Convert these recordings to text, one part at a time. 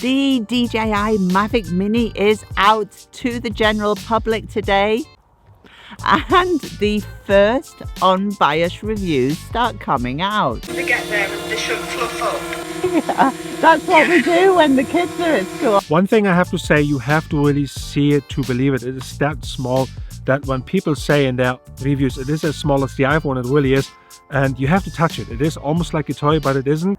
The DJI Mavic Mini is out to the general public today, and the first unbiased reviews start coming out. They get there and they should fluff up. Yeah, that's what we do when the kids are at school. One thing I have to say, you have to really see it to believe it. It is that small that when people say in their reviews it is as small as the iPhone, it really is. And you have to touch it. It is almost like a toy, but it isn't.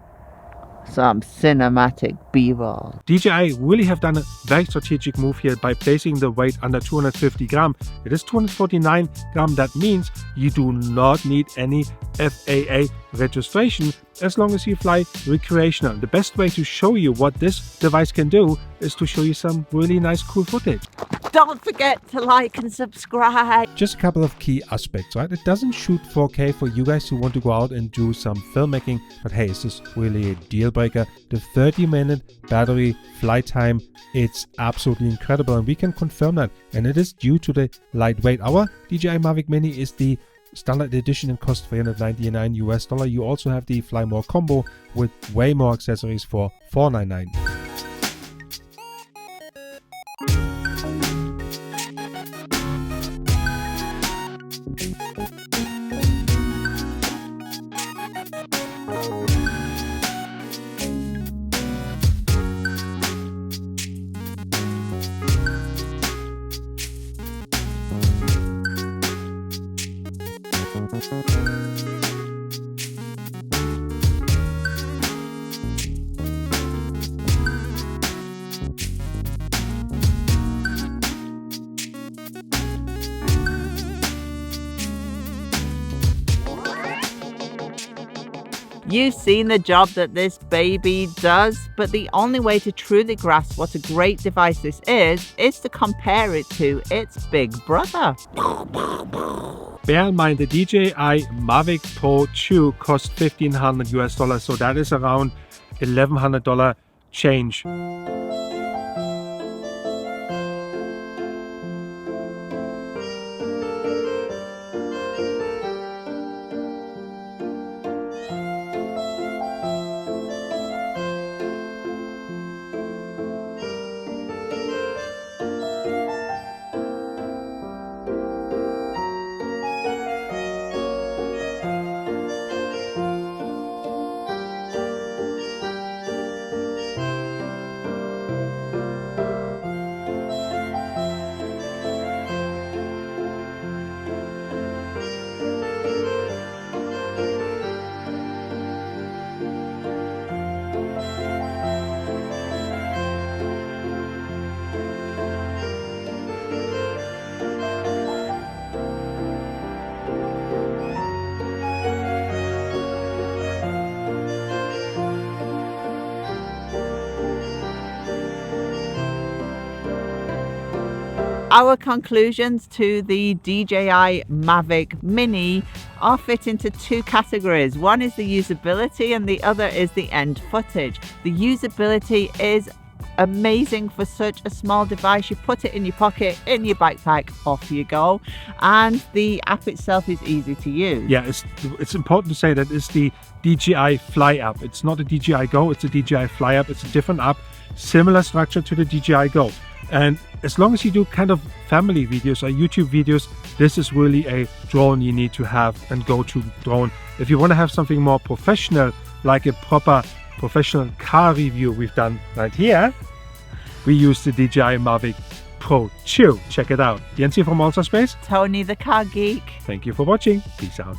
Some cinematic b-roll. DJI really have done a very strategic move here by placing the weight under 250 gram. It is 249 gram. That means you do not need any FAA registration as long as you fly recreational. The best way to show you what this device can do is to show you some really nice cool footage. Don't forget to like and subscribe. Just a couple of key aspects, right? It doesn't shoot 4K for you guys who want to go out and do some filmmaking, but hey, is this really a deal breaker? The 30-minute battery flight time, it's absolutely incredible, and we can confirm that, and it is due to the lightweight. Our DJI Mavic Mini is the standard edition and costs $399 US. You also have the Fly More combo with way more accessories for $499. You've seen the job that this baby does, but the only way to truly grasp what a great device this is to compare it to its big brother. Bear in mind the DJI Mavic Pro 2 costs $1,500 US, so that is around $1,100 change. Our conclusions to the DJI Mavic Mini are fit into two categories. One is the usability and the other is the end footage. The usability is amazing for such a small device. You put it in your pocket, in your backpack, off you go. And the app itself is easy to use. Yeah, it's important to say that it's the DJI Fly app. It's not a DJI Go, it's a DJI Fly app. It's a different app, similar structure to the DJI Go. And as long as you do kind of family videos or YouTube videos, this is really a drone you need to have and go-to drone. If you want to have something more professional, like a proper professional car review we've done right here, we use the DJI Mavic Pro 2. Check it out. Yancy from Ultra Space. Tony the Car Geek. Thank you for watching. Peace out.